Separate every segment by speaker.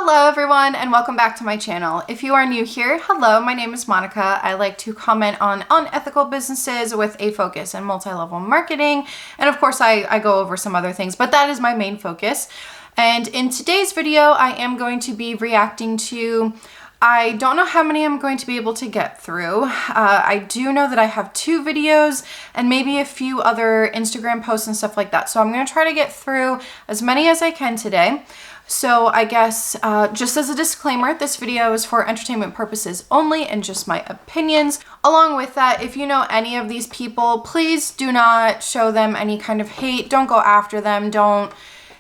Speaker 1: Hello everyone and welcome back to my channel. If you are new here, hello, my name is Monica. I like to comment on unethical businesses with a focus in multi-level marketing. And of course I go over some other things, but that is my main focus. And in today's video, I am going to be reacting to, I don't know how many I'm going to be able to get through. I do know that I have 2 videos and maybe a few other Instagram posts and stuff like that. So I'm going to try to get through as many as I can today. So I guess just as a disclaimer, this video is for entertainment purposes only and just my opinions. Along with that, if you know any of these people, please do not show them any kind of hate. Don't go after them. Don't,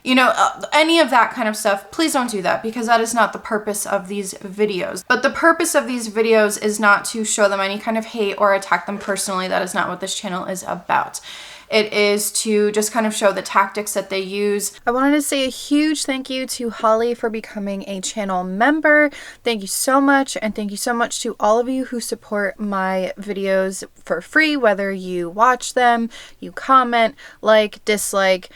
Speaker 1: any of that kind of stuff. Please don't do that because that is not the purpose of these videos. But the purpose of these videos is not to show them any kind of hate or attack them personally. That is not what this channel is about. It is to just kind of show the tactics that they use. I wanted to say a huge thank you to Holly for becoming a channel member. Thank you so much, and thank you so much to all of you who support my videos for free, whether you watch them, you comment, like, dislike,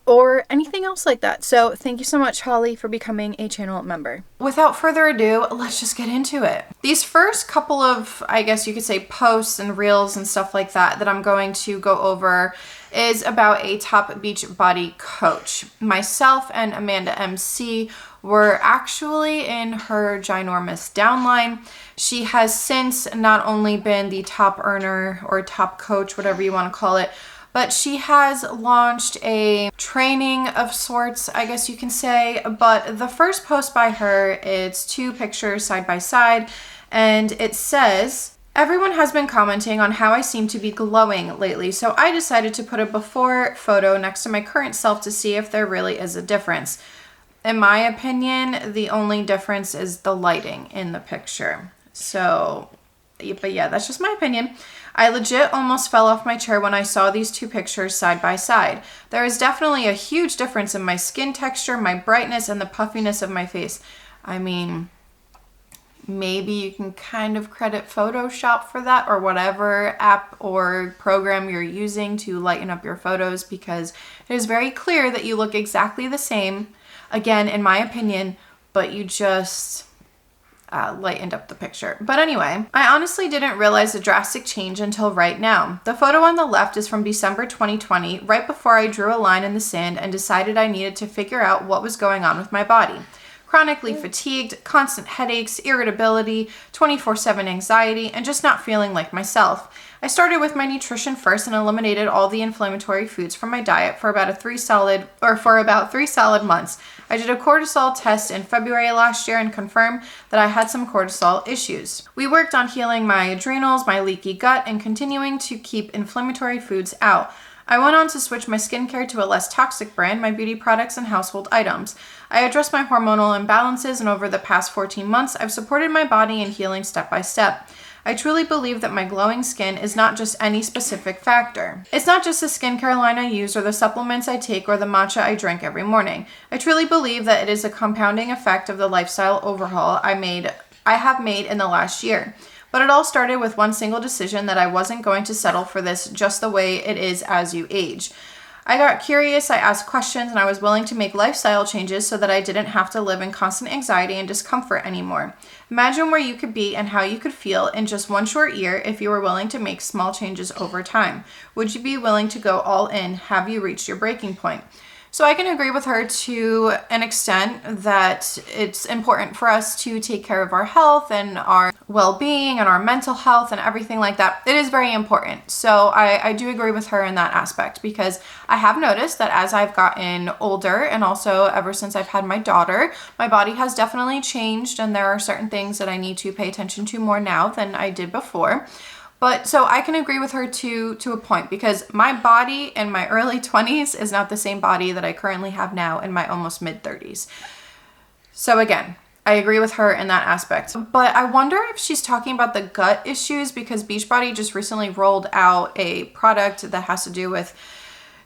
Speaker 1: or anything else like that. So thank you so much, Holly, for becoming a channel member. Without further ado, let's just get into it. These first couple of, I guess you could say, posts and reels and stuff like that I'm going to go over is about a top Beachbody coach. Myself and Amanda MC were actually in her ginormous downline. She has since not only been the top earner or top coach, whatever you want to call it, but she has launched a training of sorts, I guess you can say. But the first post by her, it's 2 pictures side by side, and it says, "Everyone has been commenting on how I seem to be glowing lately, so I decided to put a before photo next to my current self to see if there really is a difference. In my opinion, the only difference is the lighting in the picture." So, but yeah, that's just my opinion. "I legit almost fell off my chair when I saw these 2 pictures side by side. There is definitely a huge difference in my skin texture, my brightness, and the puffiness of my face." I mean, maybe you can kind of credit Photoshop for that, or whatever app or program you're using to lighten up your photos, because it is very clear that you look exactly the same, again, in my opinion, but you just lightened up the picture. But anyway, "I honestly didn't realize the drastic change until right now. The photo on the left is from December 2020, right before I drew a line in the sand and decided I needed to figure out what was going on with my body. Chronically fatigued, constant headaches, irritability, 24/7 anxiety, and just not feeling like myself. I started with my nutrition first and eliminated all the inflammatory foods from my diet for about 3 solid months. I did a cortisol test in February last year and confirmed that I had some cortisol issues. We worked on healing my adrenals, my leaky gut, and continuing to keep inflammatory foods out. I went on to switch my skincare to a less toxic brand, my beauty products and household items. I addressed my hormonal imbalances, and over the past 14 months, I've supported my body in healing step by step. I truly believe that my glowing skin is not just any specific factor. It's not just the skincare line I use or the supplements I take or the matcha I drink every morning. I truly believe that it is a compounding effect of the lifestyle overhaul I have made in the last year. But it all started with one single decision that I wasn't going to settle for this just the way it is as you age. I got curious, I asked questions, and I was willing to make lifestyle changes so that I didn't have to live in constant anxiety and discomfort anymore. Imagine where you could be and how you could feel in just one short year if you were willing to make small changes over time. Would you be willing to go all in? Have you reached your breaking point?" So I can agree with her to an extent that it's important for us to take care of our health and our well-being and our mental health and everything like that. It is very important. So I do agree with her in that aspect, because I have noticed that as I've gotten older, and also ever since I've had my daughter, my body has definitely changed, and there are certain things that I need to pay attention to more now than I did before. But so I can agree with her to a point, because my body in my early 20s is not the same body that I currently have now in my almost mid 30s. So again, I agree with her in that aspect. But I wonder if she's talking about the gut issues, because Beachbody just recently rolled out a product that has to do with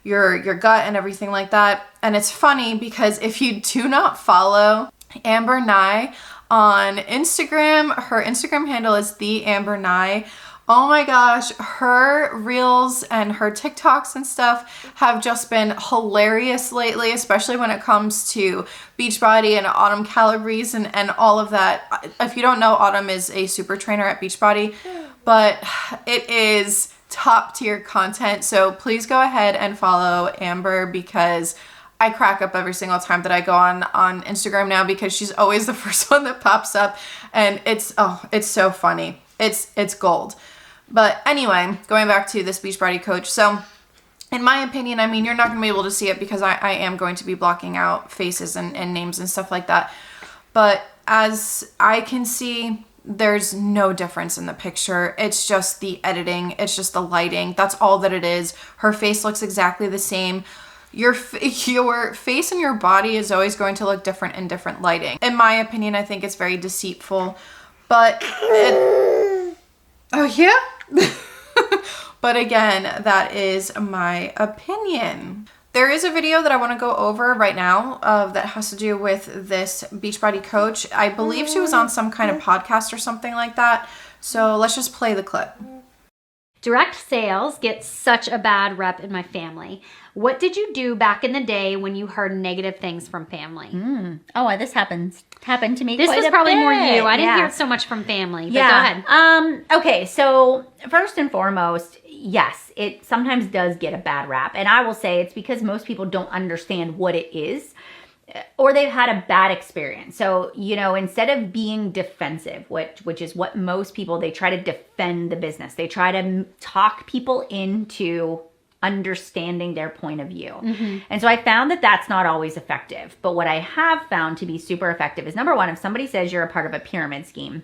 Speaker 1: your gut and everything like that. And it's funny because if you do not follow Amber Nye on Instagram, her Instagram handle is the Amber Nye. Oh my gosh, her reels and her TikToks and stuff have just been hilarious lately, especially when it comes to Beachbody and Autumn calories and all of that. If you don't know, Autumn is a super trainer at Beachbody, but it is top tier content. So please go ahead and follow Amber, because I crack up every single time that I go on Instagram now, because she's always the first one that pops up, and it's so funny. It's gold. But anyway, going back to this Beachbody coach. So in my opinion, I mean, you're not going to be able to see it because I am going to be blocking out faces and names and stuff like that. But as I can see, there's no difference in the picture. It's just the editing. It's just the lighting. That's all that it is. Her face looks exactly the same. Your face and your body is always going to look different in different lighting. In my opinion, I think it's very deceitful. But oh yeah? But again, that is my opinion. There is a video that I want to go over right now that has to do with this Beachbody coach. I believe she was on some kind of podcast or something like that. So let's just play the clip.
Speaker 2: Direct sales get such a bad rep in my family. What did you do back in the day when you heard negative things from family?
Speaker 3: Oh, this happened to me.
Speaker 2: This
Speaker 3: quite
Speaker 2: was
Speaker 3: a
Speaker 2: probably
Speaker 3: bit.
Speaker 2: more you. I didn't
Speaker 3: Yeah.
Speaker 2: hear it so much from family. But
Speaker 3: Yeah.
Speaker 2: go ahead.
Speaker 3: Okay, so first and foremost, yes, it sometimes does get a bad rap. And I will say it's because most people don't understand what it is, or they've had a bad experience. So, instead of being defensive, which is what most people, they try to defend the business. They try to talk people into understanding their point of view. And so I found that that's not always effective. But what I have found to be super effective is, number one, if somebody says you're a part of a pyramid scheme,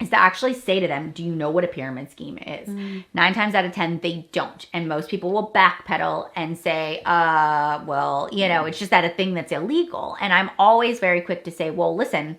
Speaker 3: is to actually say to them, do you know what a pyramid scheme is? 9 times out of 10, they don't. And most people will backpedal and say, it's just that a thing that's illegal. And I'm always very quick to say, well, listen,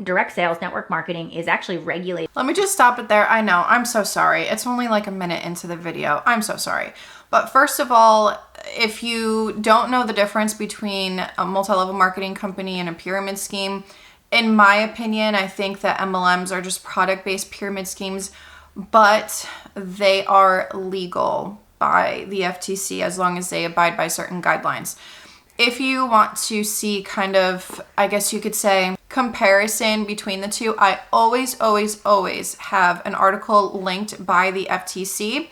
Speaker 3: direct sales network marketing is actually regulated.
Speaker 1: Let me just stop it there. I know, I'm so sorry. It's only like a minute into the video. I'm so sorry. But first of all, if you don't know the difference between a multi-level marketing company and a pyramid scheme, in my opinion, I think that MLMs are just product-based pyramid schemes, but they are legal by the FTC as long as they abide by certain guidelines. If you want to see kind of, I guess you could say, comparison between the two, I always have an article linked by the FTC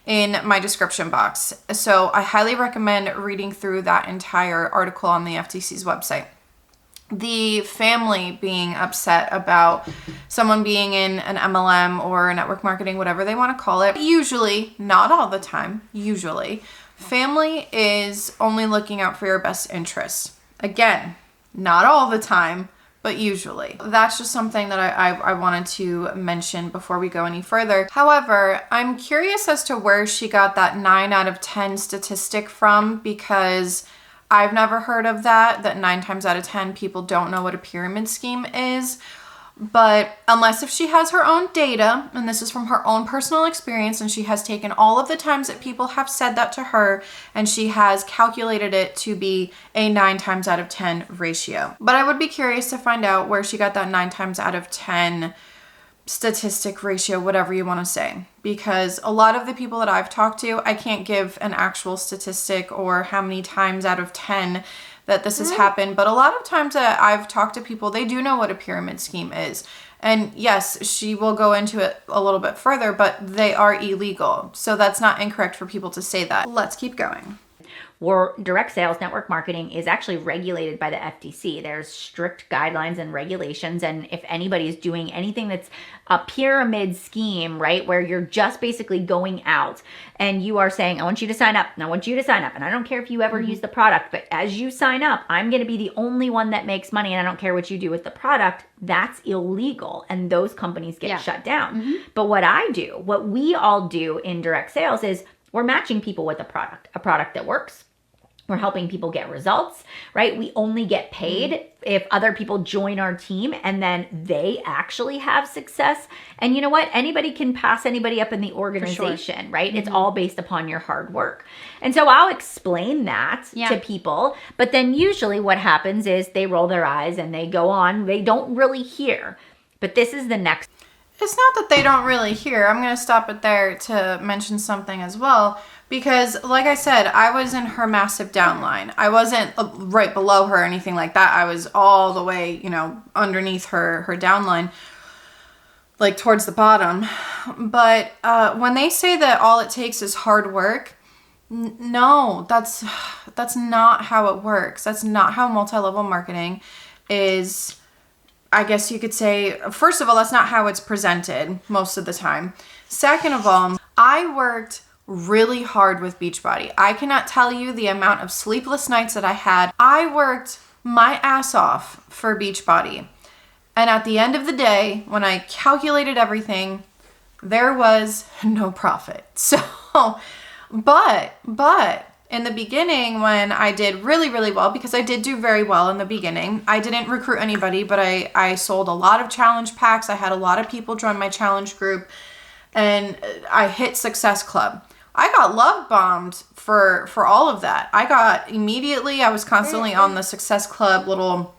Speaker 1: in my description box. So I highly recommend reading through that entire article on the FTC's website. The family being upset about someone being in an MLM or network marketing, whatever they want to call it, usually, not all the time, usually, family is only looking out for your best interests. Again, not all the time, but usually. That's just something that I wanted to mention before we go any further. However, I'm curious as to where she got that 9 out of 10 statistic from, because I've never heard of that 9 times out of 10 people don't know what a pyramid scheme is. But unless if she has her own data, and this is from her own personal experience, and she has taken all of the times that people have said that to her, and she has calculated it to be a 9 times out of 10 ratio. But I would be curious to find out where she got that 9 times out of 10 statistic ratio, whatever you want to say, because a lot of the people that I've talked to, I can't give an actual statistic or how many times out of 10 that this has happened, but a lot of times that I've talked to people, they do know what a pyramid scheme is. And yes, she will go into it a little bit further, but they are illegal. So that's not incorrect for people to say that. Let's keep going.
Speaker 3: Direct sales network marketing is actually regulated by the FTC. There's strict guidelines and regulations. And if anybody is doing anything that's a pyramid scheme, right, where you're just basically going out and you are saying, I want you to sign up, and I want you to sign up, and I don't care if you ever use the product, but as you sign up, I'm going to be the only one that makes money, and I don't care what you do with the product, that's illegal. And those companies get shut down. But what we all do in direct sales is we're matching people with a product that works. We're helping people get results, right? We only get paid if other people join our team and then they actually have success. And you know what? Anybody can pass anybody up in the organization, right? It's all based upon your hard work. And so I'll explain that to people. But then usually what happens is they roll their eyes and they go on. They don't really hear. But this is the next.
Speaker 1: it's not that they don't really hear. I'm going to stop it there to mention something as well. Because, like I said, I was in her massive downline. I wasn't right below her or anything like that. I was all the way, underneath her downline, like towards the bottom. But when they say that all it takes is hard work, no, that's not how it works. That's not how multi-level marketing is. I guess you could say, first of all, that's not how it's presented most of the time. Second of all, I worked really hard with Beachbody. I cannot tell you the amount of sleepless nights that I had. I worked my ass off for Beachbody. And at the end of the day, when I calculated everything, there was no profit. So, but in the beginning, when I did really, really well, because I did do very well in the beginning, I didn't recruit anybody, but I sold a lot of challenge packs. I had a lot of people join my challenge group, and I hit Success Club. I got love bombed for all of that. I was constantly on the Success Club little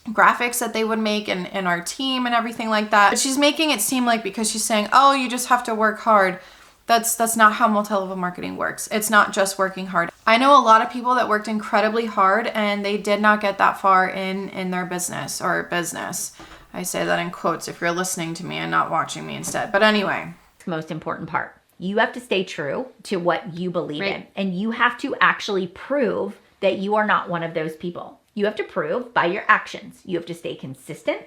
Speaker 1: graphics that they would make in our team and everything like that. But she's making it seem like because she's saying, oh, you just have to work hard. That's not how multi-level marketing works. It's not just working hard. I know a lot of people that worked incredibly hard and they did not get that far in their business or business. I say that in quotes if you're listening to me and not watching me instead. But anyway.
Speaker 3: It's the most important part. You have to stay true to what you believe in. And you have to actually prove that you are not one of those people. You have to prove by your actions. You have to stay consistent.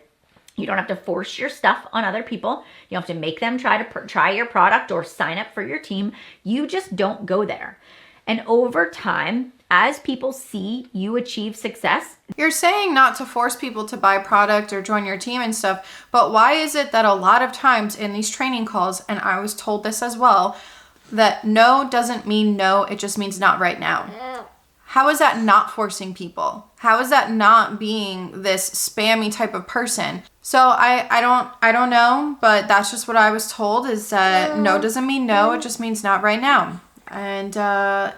Speaker 3: You don't have to force your stuff on other people. You don't have to make them try your product or sign up for your team. You just don't go there. And over time, as people see you achieve success.
Speaker 1: You're saying not to force people to buy product or join your team and stuff, but why is it that a lot of times in these training calls, and I was told this as well, that no doesn't mean no, it just means not right now? How is that not forcing people? How is that not being this spammy type of person? So I don't know, but that's just what I was told, is that no doesn't mean no, it just means not right now. And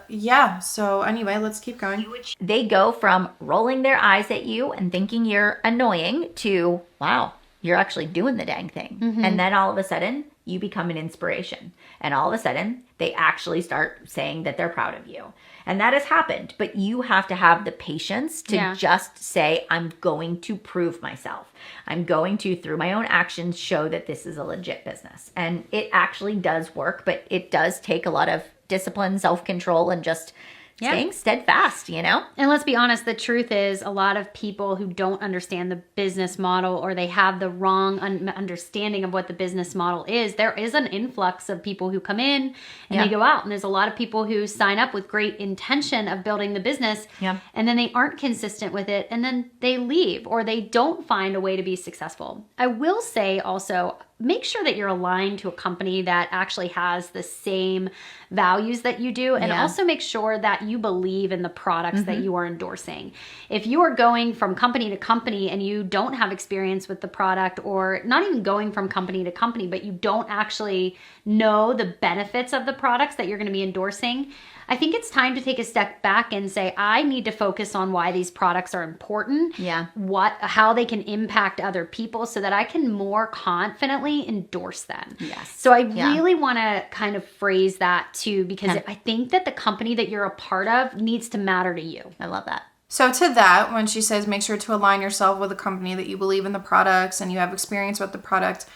Speaker 1: yeah, so anyway, let's keep going.
Speaker 3: They go from rolling their eyes at you and thinking you're annoying to, wow, you're actually doing the dang thing. Mm-hmm. And then all of a sudden, you become an inspiration. And all of a sudden, they actually start saying that they're proud of you. And that has happened. But you have to have the patience to just say, I'm going to prove myself. I'm going to, through my own actions, show that this is a legit business. And it actually does work, but it does take a lot of discipline, self-control, and just staying steadfast,
Speaker 2: And let's be honest, the truth is a lot of people who don't understand the business model, or they have the wrong understanding of what the business model is, there is an influx of people who come in and they go out. And there's a lot of people who sign up with great intention of building the business and then they aren't consistent with it and then they leave, or they don't find a way to be successful. I will say also, make sure that you're aligned to a company that actually has the same values that you do, and also make sure that you believe in the products that you are endorsing. If you are going from company to company and you don't have experience with the product, or not even going from company to company, but you don't actually know the benefits of the products that you're going to be endorsing, I think it's time to take a step back and say, I need to focus on why these products are important, how they can impact other people, so that I can more confidently endorse them.
Speaker 3: Yes.
Speaker 2: So I really want to kind of phrase that too, because I think that the company that you're a part of needs to matter to you.
Speaker 3: I love that.
Speaker 1: So to that, when she says make sure to align yourself with a company that you believe in the products and you have experience with the product,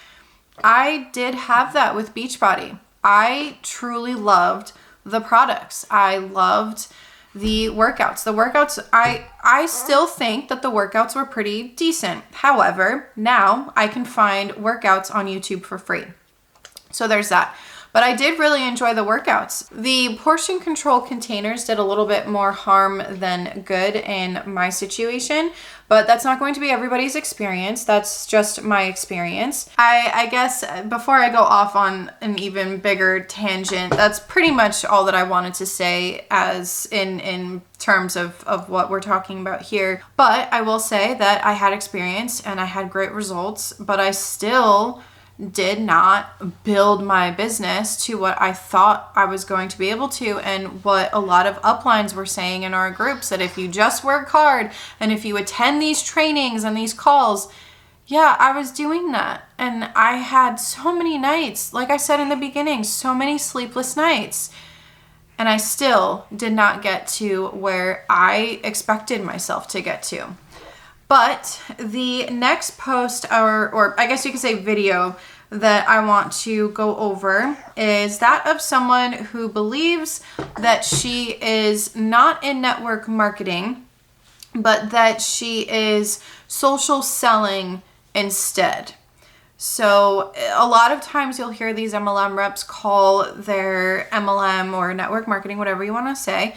Speaker 1: I did have that with Beachbody. I truly loved the products. I loved the workouts. I still think that the workouts were pretty decent. However, now I can find workouts on YouTube for free. So there's that. But I did really enjoy the workouts. The portion control containers did a little bit more harm than good in my situation, but that's not going to be everybody's experience. That's just my experience. I guess before I go off on an even bigger tangent, that's pretty much all that I wanted to say as in terms of what we're talking about here. But I will say that I had experience and I had great results, but I still did not build my business to what I thought I was going to be able to, and what a lot of uplines were saying in our groups, that if you just work hard and if you attend these trainings and these calls, Yeah, I was doing that. And I had so many nights, like I said in the beginning, so many sleepless nights. And I still did not get to where I expected myself to get to. But the next post, or I guess you could say video, that I want to go over is that of someone who believes that she is not in network marketing, but that she is social selling instead. So a lot of times you'll hear these MLM reps call their MLM or network marketing, whatever you want to say,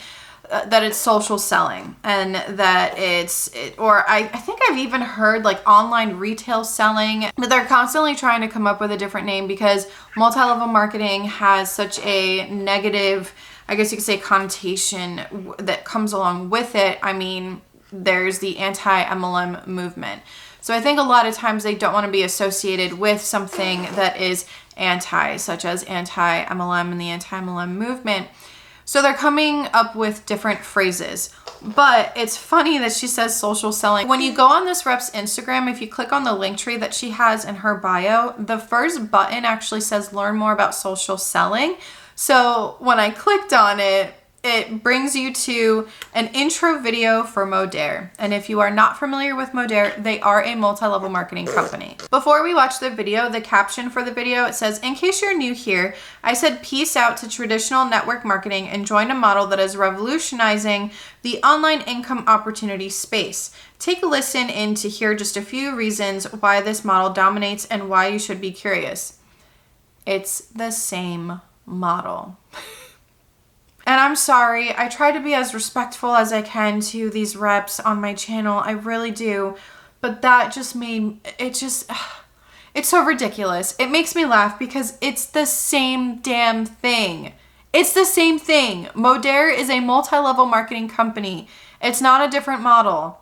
Speaker 1: that it's social selling, and that I think I've even heard like online retail selling, but they're constantly trying to come up with a different name because multi-level marketing has such a negative, I guess you could say, connotation that comes along with it. I mean, there's the anti-MLM movement. So I think a lot of times they don't want to be associated with something that is anti, such as anti-MLM and the anti-MLM movement. So they're coming up with different phrases. But it's funny that she says social selling. When you go on this rep's Instagram, if you click on the link tree that she has in her bio, the first button actually says learn more about social selling. So when I clicked on it, it brings you to an intro video for Modere. And if you are not familiar with Modere, they are a multi-level marketing company. Before we watch the video, the caption for the video, it says, in case you're new here, I said peace out to traditional network marketing and join a model that is revolutionizing the online income opportunity space. Take a listen in to hear just a few reasons why this model dominates and why you should be curious. It's the same model. And I'm sorry, I try to be as respectful as I can to these reps on my channel. I really do. But that just made, it's so ridiculous. It makes me laugh because it's the same damn thing. It's the same thing. Modere is a multi-level marketing company. It's not a different model.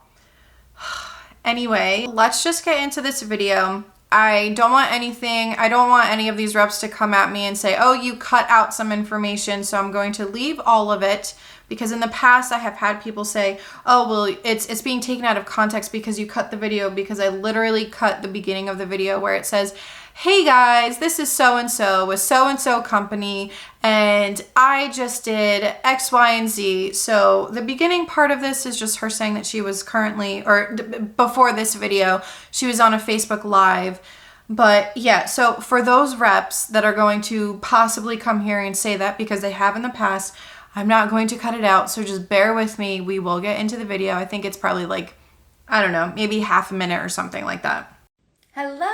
Speaker 1: Anyway, let's just get into this video. I don't want any of these reps to come at me and say, oh, you cut out some information, so I'm going to leave all of it. Because in the past, I have had people say, oh, well, it's being taken out of context because you cut the video, because I literally cut the beginning of the video where it says, hey guys, this is so-and-so with so-and-so company, and I just did X, Y, and Z. So the beginning part of this is just her saying that she was currently, or before this video, she was on a Facebook Live. But yeah, so for those reps that are going to possibly come here and say that, because they have in the past, I'm not going to cut it out, so just bear with me. We will get into the video. I think it's probably like, I don't know, maybe half a minute or something like that.
Speaker 4: Hello.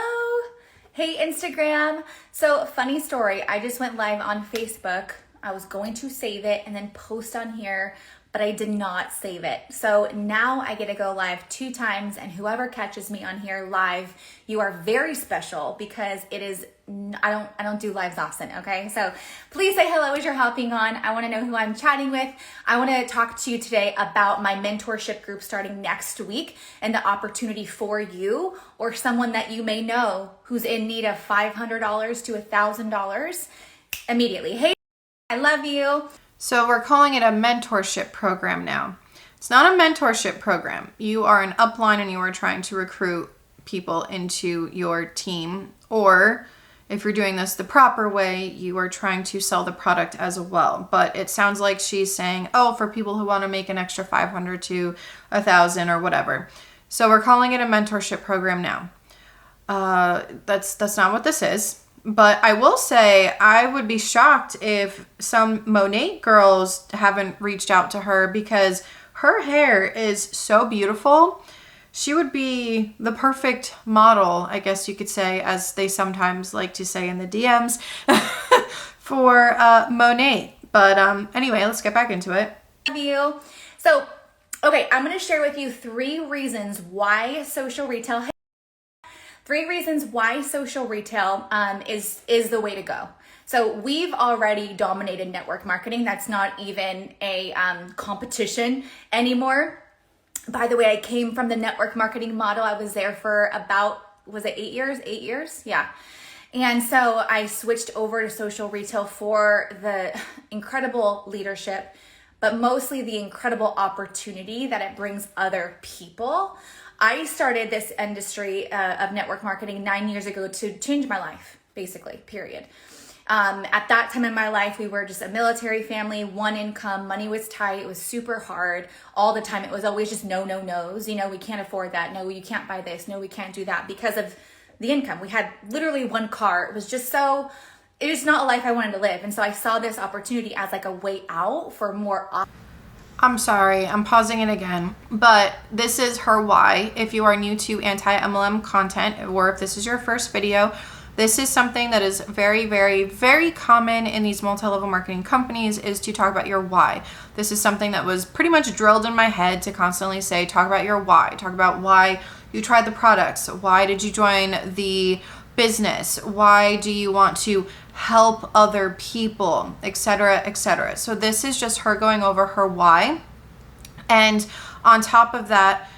Speaker 4: Hey, Instagram. So funny story. I just went live on Facebook. I was going to save it and then post on here, but I did not save it. So now I get to go live 2 times, and whoever catches me on here live, you are very special because it is, I don't do lives often, okay? So please say hello as you're hopping on. I wanna know who I'm chatting with. I wanna talk to you today about my mentorship group starting next week and the opportunity for you or someone that you may know who's in need of $500 to $1,000 immediately. Hey, I love you.
Speaker 1: So we're calling it a mentorship program now. It's not a mentorship program. You are an upline and you are trying to recruit people into your team. Or if you're doing this the proper way, you are trying to sell the product as well. But it sounds like she's saying, oh, for people who want to make an extra 500 to 1,000 or whatever. So we're calling it a mentorship program now. That's not what this is. But I will say I would be shocked if some Monet girls haven't reached out to her, because her hair is so beautiful. She would be the perfect model, I guess you could say, as they sometimes like to say in the DMs, for Monet. But anyway, let's get back into it.
Speaker 4: Love you. So, okay, I'm going to share with you 3 reasons why social retail 3 reasons why social retail is the way to go. So we've already dominated network marketing. That's not even a competition anymore. By the way, I came from the network marketing model. I was there for about, was it 8 years? 8 years? Yeah. And so I switched over to social retail for the incredible leadership, but mostly the incredible opportunity that it brings other people. I started this industry of network marketing 9 years ago to change my life, basically, period. At that time in my life, we were just a military family, one income, money was tight, it was super hard all the time. It was always just no, no, no's. You know, we can't afford that. No, you can't buy this. No, we can't do that because of the income. We had literally one car. It was just so, it is not a life I wanted to live. And so I saw this opportunity as like a way out for more options.
Speaker 1: I'm sorry, I'm pausing it again, but this is her why. If you are new to anti-MLM content, or if this is your first video, this is something that is very, very, very common in these multi-level marketing companies, is to talk about your why. This is something that was pretty much drilled in my head to constantly say, talk about your why. Talk about why you tried the products. Why did you join the business? Why do you want to help other people, etc., etc. So this is just her going over her why. And on top of that,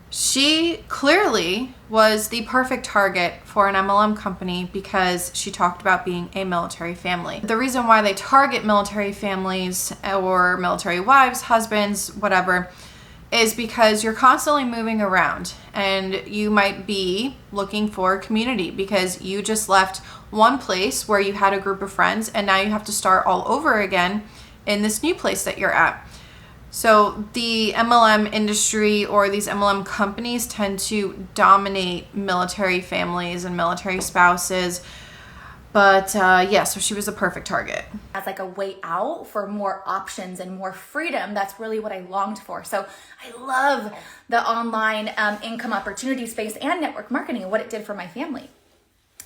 Speaker 1: she clearly was the perfect target for an MLM company because she talked about being a military family. The reason why they target military families or military wives, husbands, whatever, is because you're constantly moving around and you might be looking for community because you just left one place where you had a group of friends and now you have to start all over again in this new place that you're at. So the MLM industry or these MLM companies tend to dominate military families and military spouses. But yeah, so she was the perfect target.
Speaker 4: As like a way out for more options and more freedom. That's really what I longed for. So I love the online income opportunity space and network marketing and what it did for my family.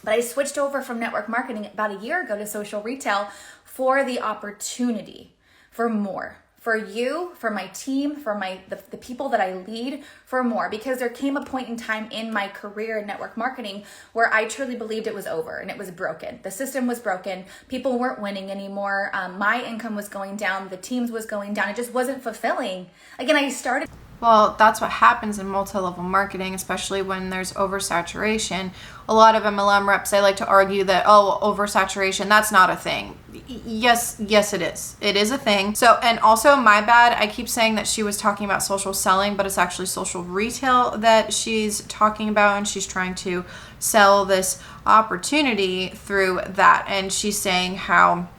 Speaker 4: But I switched over from network marketing about a year ago to social retail for the opportunity for more. For you, for my team, for the people that I lead, for more. Because there came a point in time in my career in network marketing where I truly believed it was over and it was broken. The system was broken. People weren't winning anymore. My income was going down. The team's was going down. It just wasn't fulfilling. Again, I started...
Speaker 1: Well, that's what happens in multi-level marketing, especially when there's oversaturation. A lot of MLM reps, they like to argue that, oh, oversaturation, that's not a thing. Yes, it is. It is a thing. So, and also my bad, I keep saying that she was talking about social selling, but it's actually social retail that she's talking about, and she's trying to sell this opportunity through that. And she's saying how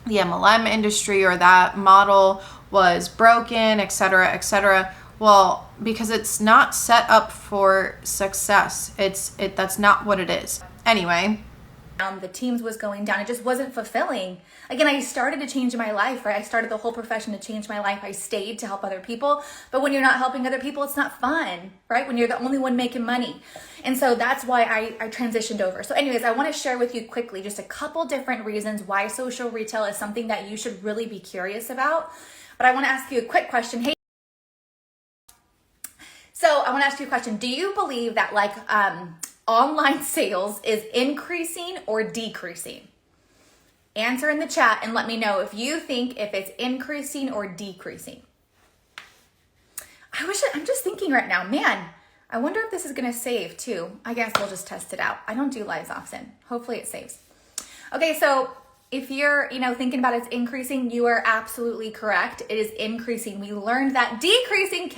Speaker 1: the MLM industry or that model was broken, etc., etc. Well, because it's not set up for success. That's not what it is. Anyway.
Speaker 4: The team's was going down. It just wasn't fulfilling. Again, I started to change my life, right? I started the whole profession to change my life. I stayed to help other people. But when you're not helping other people, it's not fun, right? When you're the only one making money. And so that's why I transitioned over. So anyways, I want to share with you quickly just a couple different reasons why social retail is something that you should really be curious about. But I want to ask you a quick question. Hey, so I want to ask you a question. Do you believe that like online sales is increasing or decreasing? Answer in the chat and let me know if you think if it's increasing or decreasing. I'm just thinking right now, man, I wonder if this is going to save too. I guess we'll just test it out. I don't do lives often. Hopefully it saves. Okay, so if you're, thinking about it's increasing, you are absolutely correct. It is increasing. We learned that decreasing,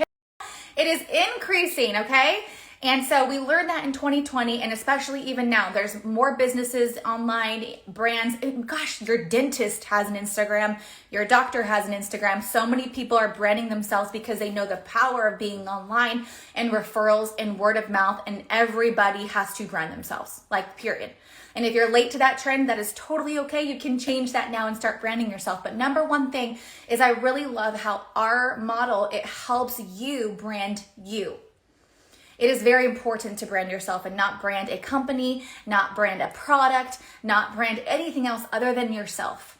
Speaker 4: it is increasing, okay? And so we learned that in 2020, and especially even now, there's more businesses online, brands. Gosh, your dentist has an Instagram, your doctor has an Instagram. So many people are branding themselves because they know the power of being online and referrals and word of mouth, and everybody has to brand themselves, like period. And if you're late to that trend, that is totally okay. You can change that now and start branding yourself. But number one thing is I really love how our model, it helps you brand you. It is very important to brand yourself and not brand a company, not brand a product, not brand anything else other than yourself.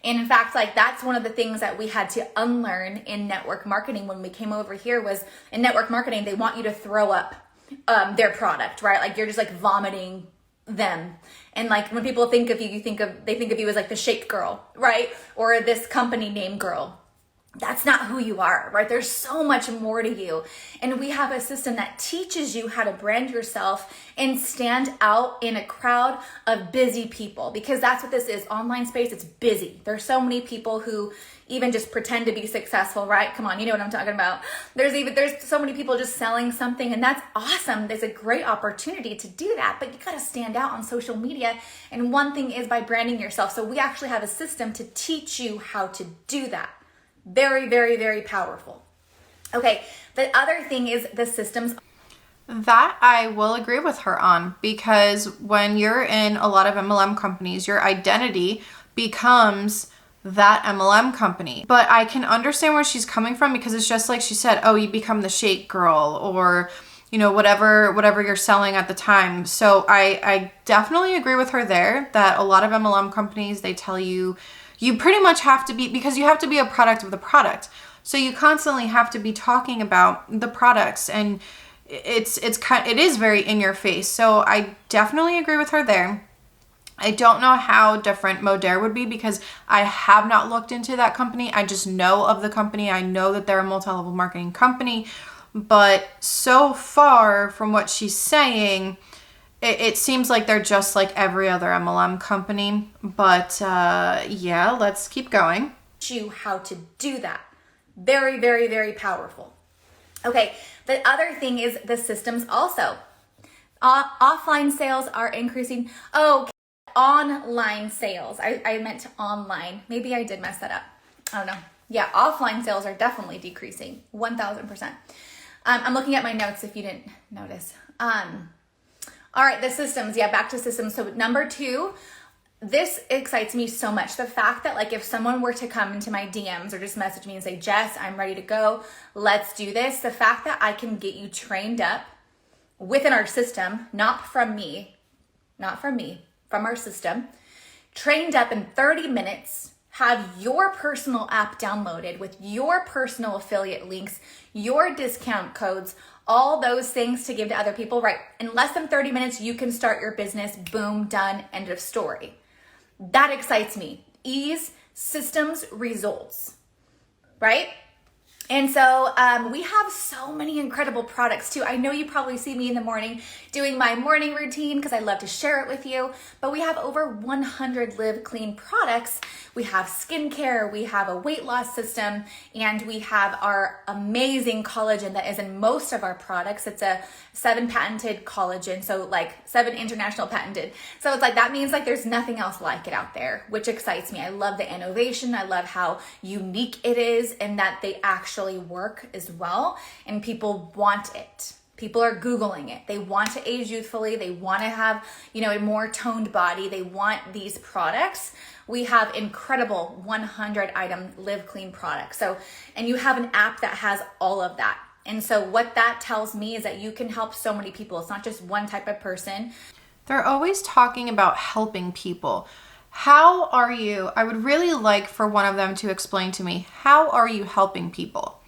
Speaker 4: And in fact, like that's one of the things that we had to unlearn in network marketing when we came over here was in network marketing, they want you to throw up their product, right? Like you're just like vomiting them. And like when people think of you, they think of you as like the shake girl, right? Or this company name girl. That's not who you are, right? There's so much more to you. And we have a system that teaches you how to brand yourself and stand out in a crowd of busy people, because that's what this is. Online space, it's busy. There's so many people who even just pretend to be successful, right? Come on, you know what I'm talking about. There's so many people just selling something, and that's awesome. There's a great opportunity to do that, but you got to stand out on social media. And one thing is by branding yourself. So we actually have a system to teach you how to do that. Very, very, very powerful. Okay, the other thing is the systems.
Speaker 1: That I will agree with her on, because when you're in a lot of MLM companies, your identity becomes that MLM company. But I can understand where she's coming from, because it's just like she said, oh, you become the shake girl, or you know, whatever you're selling at the time. So I definitely agree with her there, that a lot of MLM companies, they tell you pretty much have to be, because you have to be a product of the product. So you constantly have to be talking about the products, and it is very in your face. So I definitely agree with her there. I don't know how different Modere would be, because I have not looked into that company. I just know of the company. I know that they're a multi-level marketing company, but so far from what she's saying, it seems like they're just like every other MLM company. But yeah, let's keep going.
Speaker 4: You how to do that. Very, very, very powerful. Okay, the other thing is the systems also. Offline sales are increasing. Oh, online sales. I meant online. Maybe I did mess that up. I don't know. Yeah, offline sales are definitely decreasing. 1000%. I'm looking at my notes if you didn't notice. All right, the systems. Yeah, back to systems. So number 2, this excites me so much. The fact that like if someone were to come into my DMs or just message me and say, Jess, I'm ready to go. Let's do this. The fact that I can get you trained up within our system, not from me, from our system, trained up in 30 minutes, have your personal app downloaded with your personal affiliate links, your discount codes, all those things to give to other people, right? In less than 30 minutes, you can start your business. Boom, done, end of story. That excites me. Ease, systems, results, right? And so we have so many incredible products too. I know you probably see me in the morning doing my morning routine because I love to share it with you, but we have over 100 Live Clean products. We have skincare, we have a weight loss system, and we have our amazing collagen that is in most of our products. It's a 7 patented collagen, so like 7 international patented. So it's like, that means like there's nothing else like it out there, which excites me. I love the innovation. I love how unique it is and that they actually work as well, and people want it. People are Googling it. They want to age youthfully. They want to have, a more toned body. They want these products. We have incredible 100 item Live Clean products. So, and you have an app that has all of that. And so what that tells me is that you can help so many people. It's not just one type of person.
Speaker 1: They're always talking about helping people. How are you? I would really like for one of them to explain to me, how are you helping people?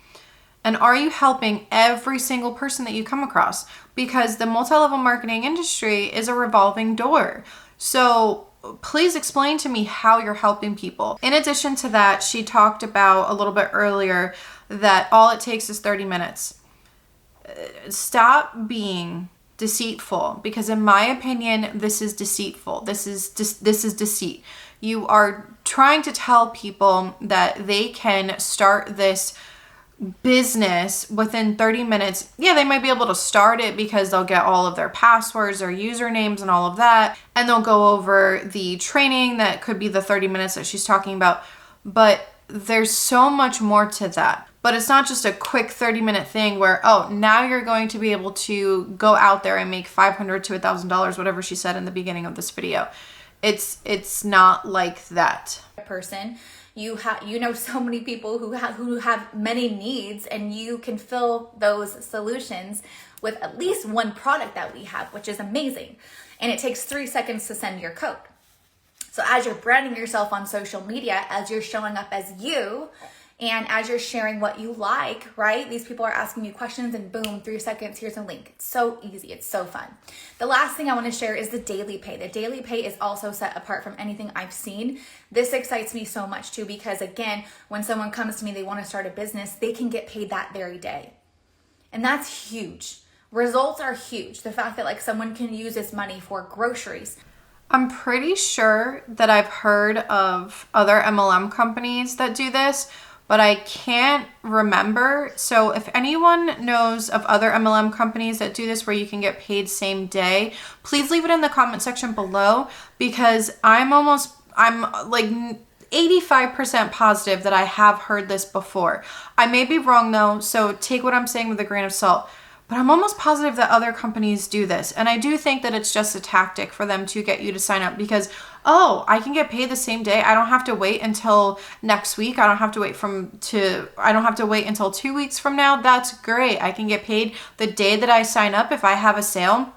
Speaker 1: And are you helping every single person that you come across? Because the multi-level marketing industry is a revolving door. So please explain to me how you're helping people. In addition to that, she talked about a little bit earlier that all it takes is 30 minutes. Stop being deceitful, because in my opinion, this is deceitful. This is deceit. You are trying to tell people that they can start this business within 30 minutes. Yeah, they might be able to start it because they'll get all of their passwords or usernames and all of that, and they'll go over the training that could be the 30 minutes that she's talking about. But there's so much more to that. But it's not just a quick 30-minute thing where, oh, now you're going to be able to go out there and make $500 to $1,000, whatever she said in the beginning of this video. It's not like that.
Speaker 4: Person, you know so many people who have many needs, and you can fill those solutions with at least one product that we have, which is amazing. And it takes 3 seconds to send your code. So as you're branding yourself on social media, as you're showing up as you, And as you're sharing what you like, right? These people are asking you questions and boom, 3 seconds, here's a link. It's so easy. It's so fun. The last thing I want to share is the daily pay. The daily pay is also set apart from anything I've seen. This excites me so much too, because again, when someone comes to me, they want to start a business, they can get paid that very day. And that's huge. Results are huge. The fact that like someone can use this money for groceries.
Speaker 1: I'm pretty sure that I've heard of other MLM companies that do this, but I can't remember. So if anyone knows of other MLM companies that do this where you can get paid same day, please leave it in the comment section below, because I'm like 85% positive that I have heard this before. I may be wrong though, so take what I'm saying with a grain of salt. But I'm almost positive that other companies do this. And I do think that it's just a tactic for them to get you to sign up because, oh, I can get paid the same day. I don't have to wait until next week. I don't have to wait until 2 weeks from now. That's great. I can get paid the day that I sign up if I have a sale.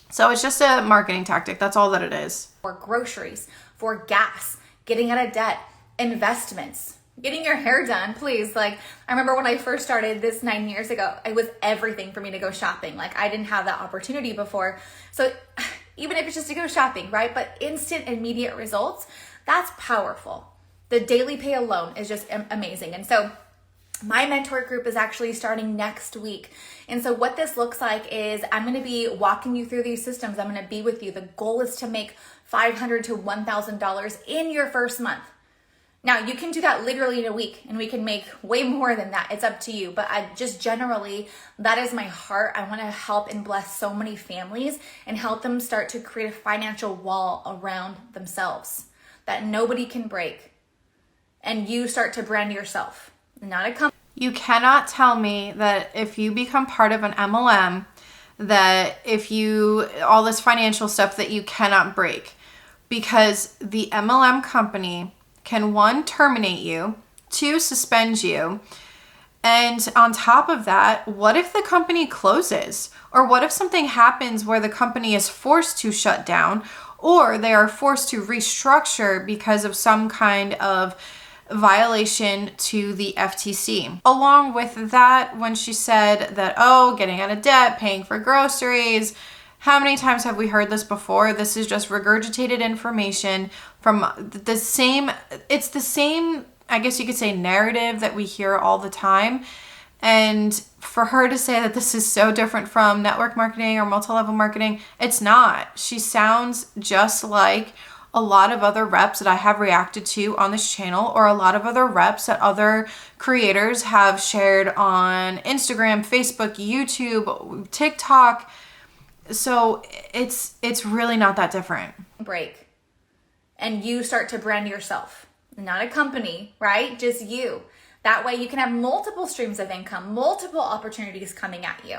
Speaker 1: So it's just a marketing tactic. That's all that it is.
Speaker 4: For groceries, for gas, getting out of debt, investments, getting your hair done, please. Like, I remember when I first started this 9 years ago, it was everything for me to go shopping. Like, I didn't have that opportunity before. So even if it's just to go shopping, right? But instant, immediate results, that's powerful. The daily pay alone is just amazing. And so my mentor group is actually starting next week. And so what this looks like is I'm going to be walking you through these systems. I'm going to be with you. The goal is to make $500 to $1,000 in your first month. Now, you can do that literally in a week, and we can make way more than that. It's up to you. But I just generally, that is my heart. I want to help and bless so many families and help them start to create a financial wall around themselves that nobody can break. And you start to brand yourself, not a company.
Speaker 1: You cannot tell me that if you become part of an MLM, that all this financial stuff that you cannot break, because the MLM company can, 1, terminate you, 2, suspend you, and on top of that, what if the company closes? Or what if something happens where the company is forced to shut down, or they are forced to restructure because of some kind of violation to the FTC? Along with that, when she said that, oh, getting out of debt, paying for groceries, how many times have we heard this before? This is just regurgitated information from it's the same, I guess you could say, narrative that we hear all the time. And for her to say that this is so different from network marketing or multi-level marketing, it's not. She sounds just like a lot of other reps that I have reacted to on this channel, or a lot of other reps that other creators have shared on Instagram, Facebook, YouTube, TikTok. So it's really not that different.
Speaker 4: Break. And you start to brand yourself, not a company, right? Just you. That way you can have multiple streams of income, multiple opportunities coming at you.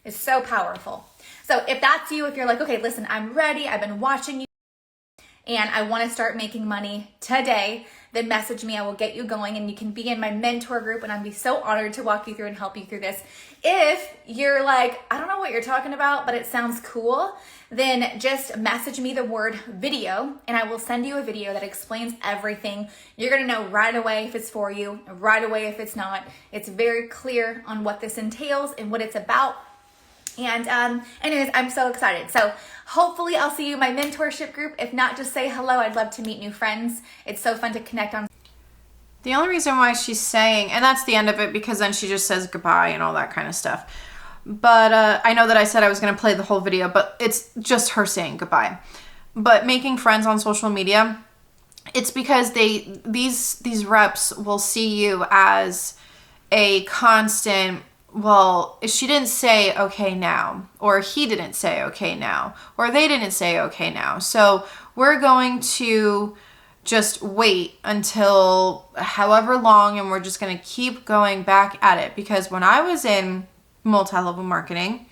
Speaker 4: It's so powerful. So if that's you, if you're like, okay, listen, I'm ready, I've been watching you, and I want to start making money today, then message me. I will get you going, and you can be in my mentor group, and I'd be so honored to walk you through and help you through this. If you're like, I don't know what you're talking about, but it sounds cool, then just message me the word video, and I will send you a video that explains everything. You're going to know right away if it's for you, right away if it's not. It's very clear on what this entails and what it's about. And anyways, I'm so excited. So hopefully I'll see you in my mentorship group. If not, just say hello. I'd love to meet new friends. It's so fun to connect on.
Speaker 1: The only reason why she's saying, and that's the end of it, because then she just says goodbye and all that kind of stuff. But I know that I said I was going to play the whole video, but it's just her saying goodbye. But making friends on social media, it's because these reps will see you as a constant, well, she didn't say okay now, or he didn't say okay now, or they didn't say okay now. So we're going to just wait until however long, and we're just going to keep going back at it. Because when I was in multi-level marketing,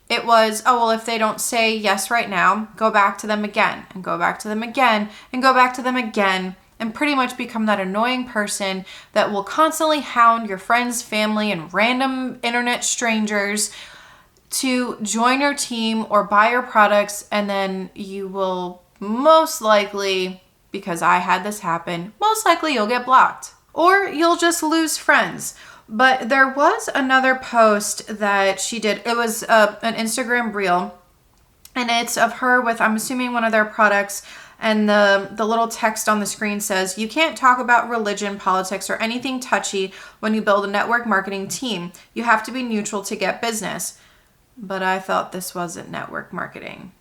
Speaker 1: it was, oh, well, if they don't say yes right now, go back to them again, and go back to them again, and go back to them again, and pretty much become that annoying person that will constantly hound your friends, family, and random internet strangers to join your team or buy your products. And then you will most likely, because I had this happen, most likely you'll get blocked. or you'll just lose friends. But there was another post that she did. It was an Instagram reel, and it's of her with, I'm assuming, one of their products. And the little text on the screen says, "You can't talk about religion, politics, or anything touchy when you build a network marketing team. You have to be neutral to get business." But I thought this wasn't network marketing.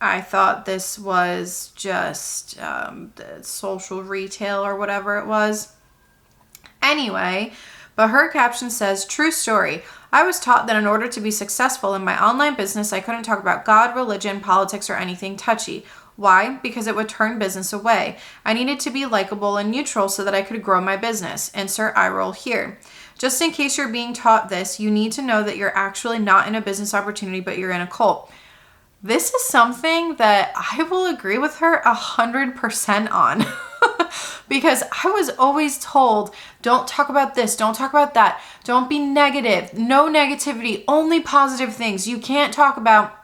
Speaker 1: I thought this was just social retail or whatever it was. Anyway, but her caption says, "True story. I was taught that in order to be successful in my online business, I couldn't talk about God, religion, politics, or anything touchy. Why? Because it would turn business away. I needed to be likable and neutral so that I could grow my business." Insert eye roll here. Just in case you're being taught this, you need to know that you're actually not in a business opportunity, but you're in a cult. This is something that I will agree with her 100% on. Because I was always told, don't talk about this, don't talk about that, don't be negative, no negativity, only positive things. You can't talk about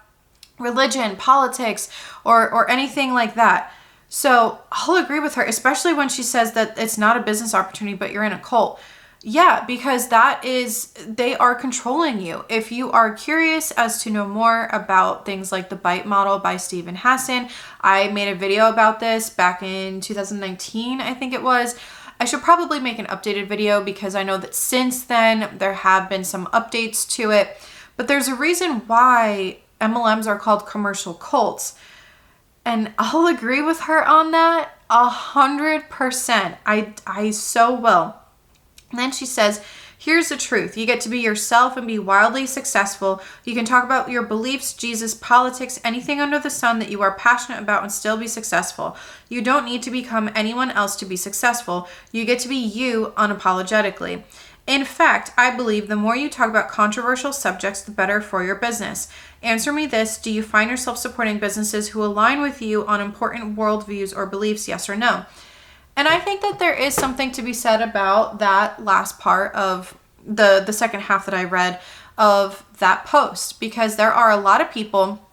Speaker 1: religion, politics, or anything like that. So I'll agree with her, especially when she says that it's not a business opportunity, but you're in a cult. Yeah, because they are controlling you. If you are curious as to know more about things like the Bite model by Stephen Hassan, I made a video about this back in 2019, I think it was. I should probably make an updated video because I know that since then there have been some updates to it. But there's a reason why MLMs are called commercial cults. And I'll agree with her on that 100%. I so will. And then she says, "Here's the truth. You get to be yourself and be wildly successful. You can talk about your beliefs, Jesus, politics, anything under the sun that you are passionate about and still be successful. You don't need to become anyone else to be successful. You get to be you unapologetically. In fact, I believe the more you talk about controversial subjects, the better for your business. Answer me this. Do you find yourself supporting businesses who align with you on important worldviews or beliefs, yes or no?" And I think that there is something to be said about that last part of the second half that I read of that post, because there are a lot of people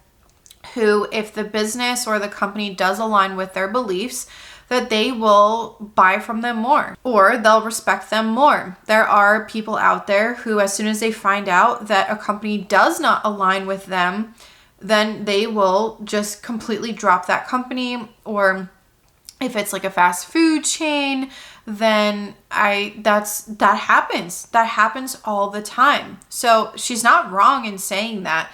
Speaker 1: who, if the business or the company does align with their beliefs, that they will buy from them more or they'll respect them more. There are people out there who, as soon as they find out that a company does not align with them, then they will just completely drop that company. Or if it's like a fast food chain, then that happens. That happens all the time. So she's not wrong in saying that.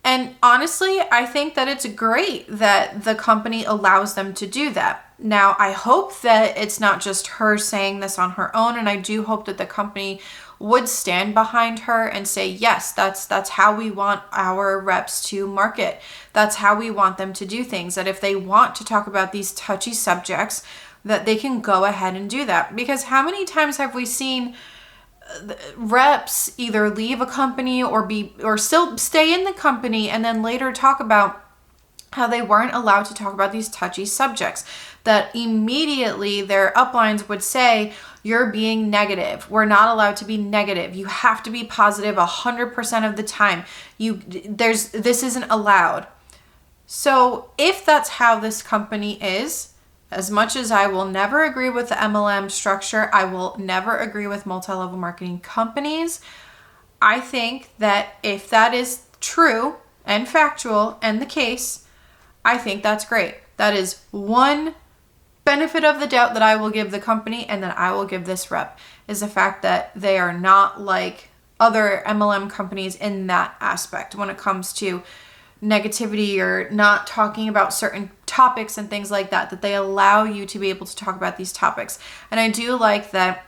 Speaker 1: And honestly, I think that it's great that the company allows them to do that. Now, I hope that it's not just her saying this on her own, and I do hope that the company would stand behind her and say, yes, that's how we want our reps to market. That's how we want them to do things. That if they want to talk about these touchy subjects, that they can go ahead and do that. Because how many times have we seen reps either leave a company or still stay in the company and then later talk about how they weren't allowed to talk about these touchy subjects, that immediately their uplines would say, "You're being negative. We're not allowed to be negative. You have to be positive 100% of the time. This isn't allowed." So if that's how this company is, as much as I will never agree with the MLM structure, I will never agree with multi-level marketing companies. I think that if that is true and factual and the case, I think that's great. That is one benefit of the doubt that I will give the company and that I will give this rep, is the fact that they are not like other MLM companies in that aspect when it comes to negativity or not talking about certain topics and things like that, that they allow you to be able to talk about these topics. And I do like that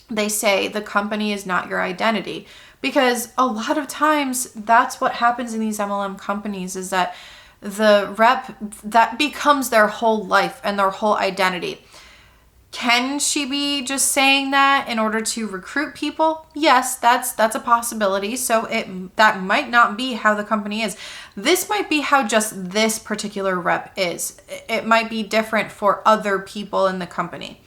Speaker 1: they say the company is not your identity, because a lot of times that's what happens in these MLM companies, is that the rep, that becomes their whole life and their whole identity. Can she be just saying that in order to recruit people? Yes, that's a possibility. So that might not be how the company is. This might be how just this particular rep is. It might be different for other people in the company.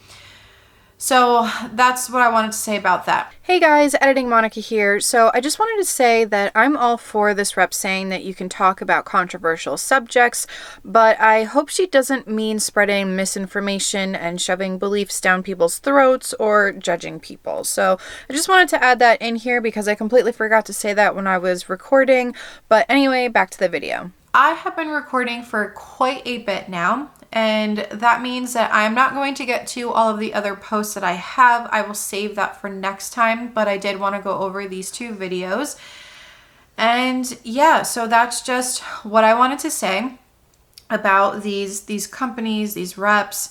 Speaker 1: So that's what I wanted to say about that. Hey guys, Editing Monica here. So I just wanted to say that I'm all for this rep saying that you can talk about controversial subjects, but I hope she doesn't mean spreading misinformation and shoving beliefs down people's throats or judging people. So I just wanted to add that in here because I completely forgot to say that when I was recording. But anyway, back to the video. I have been recording for quite a bit now, and that means that I'm not going to get to all of the other posts that I have. I will save that for next time, but I did want to go over these 2 videos. And yeah, so that's just what I wanted to say about these companies, these reps.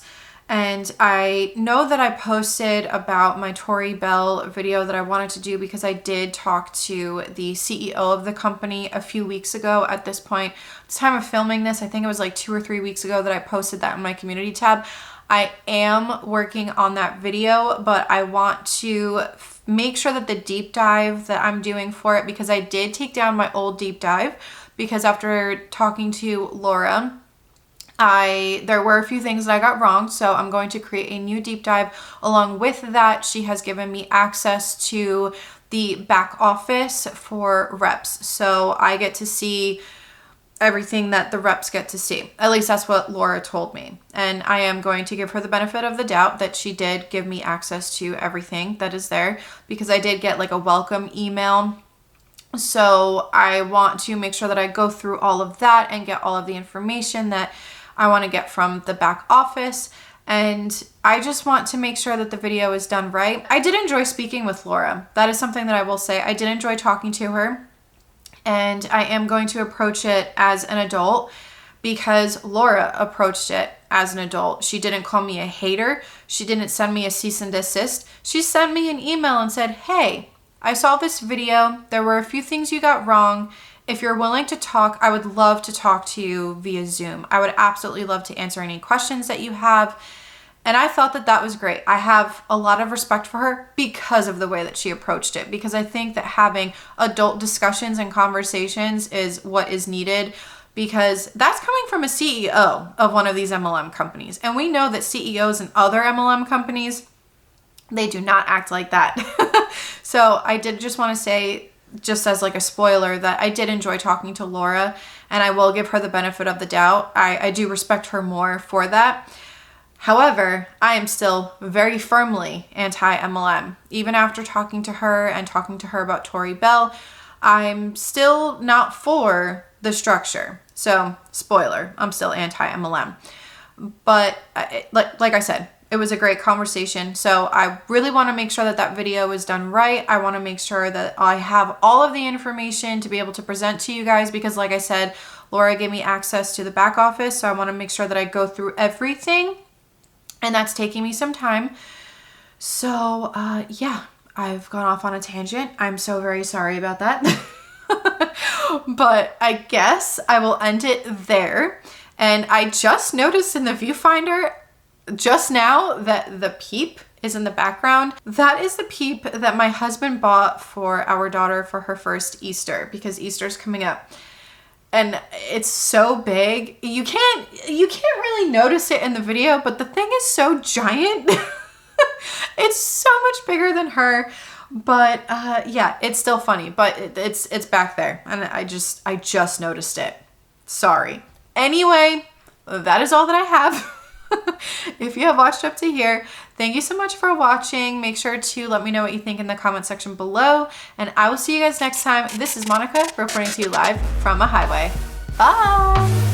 Speaker 1: And I know that I posted about my Tori Bell video that I wanted to do because I did talk to the CEO of the company a few weeks ago. At this point, at the time of filming this, I think it was like 2 or 3 weeks ago that I posted that in my community tab. I am working on that video, but I want to make sure that the deep dive that I'm doing for it, because I did take down my old deep dive, because after talking to Laura, there were a few things that I got wrong, so I'm going to create a new deep dive. Along with that, she has given me access to the back office for reps, so I get to see everything that the reps get to see. At least that's what Laura told me. And I am going to give her the benefit of the doubt that she did give me access to everything that is there, because I did get like a welcome email. So I want to make sure that I go through all of that and get all of the information that I want to get from the back office. And I just want to make sure that the video is done right. I did enjoy speaking with Laura. That is something that I will say. I did enjoy talking to her, and I am going to approach it as an adult because Laura approached it as an adult. She didn't call me a hater. She didn't send me a cease and desist. She sent me an email and said, hey, I saw this video. There were a few things you got wrong. If you're willing to talk, I would love to talk to you via Zoom. I would absolutely love to answer any questions that you have. And I thought that that was great. I have a lot of respect for her because of the way that she approached it, because I think that having adult discussions and conversations is what is needed, because that's coming from a CEO of one of these MLM companies. And we know that CEOs in other MLM companies, they do not act like that. So I did just want to say, just as like a spoiler, that I did enjoy talking to Laura, and I will give her the benefit of the doubt. I do respect her more for that. However, I am still very firmly anti-MLM. Even after talking to her and talking to her about Tori Bell, I'm still not for the structure. So, spoiler, I'm still anti-MLM. But like I said, it was a great conversation. So I really want to make sure that that video is done right. I want to make sure that I have all of the information to be able to present to you guys, because like I said, Laura gave me access to the back office. So I want to make sure that I go through everything, and that's taking me some time. So yeah, I've gone off on a tangent. I'm so very sorry about that. But I guess I will end it there. And I just noticed in the viewfinder just now that the Peep is in the background. That is the Peep that my husband bought for our daughter for her first Easter, because Easter's coming up. And it's so big. You can't really notice it in the video, but the thing is so giant. It's so much bigger than her. But yeah, it's still funny, but it's back there, and I just noticed it. Sorry. Anyway, that is all that I have. If you have watched up to here, thank you so much for watching. Make sure to let me know what you think in the comment section below, and I will see you guys next time. This is Monica reporting to you live from a highway. Bye!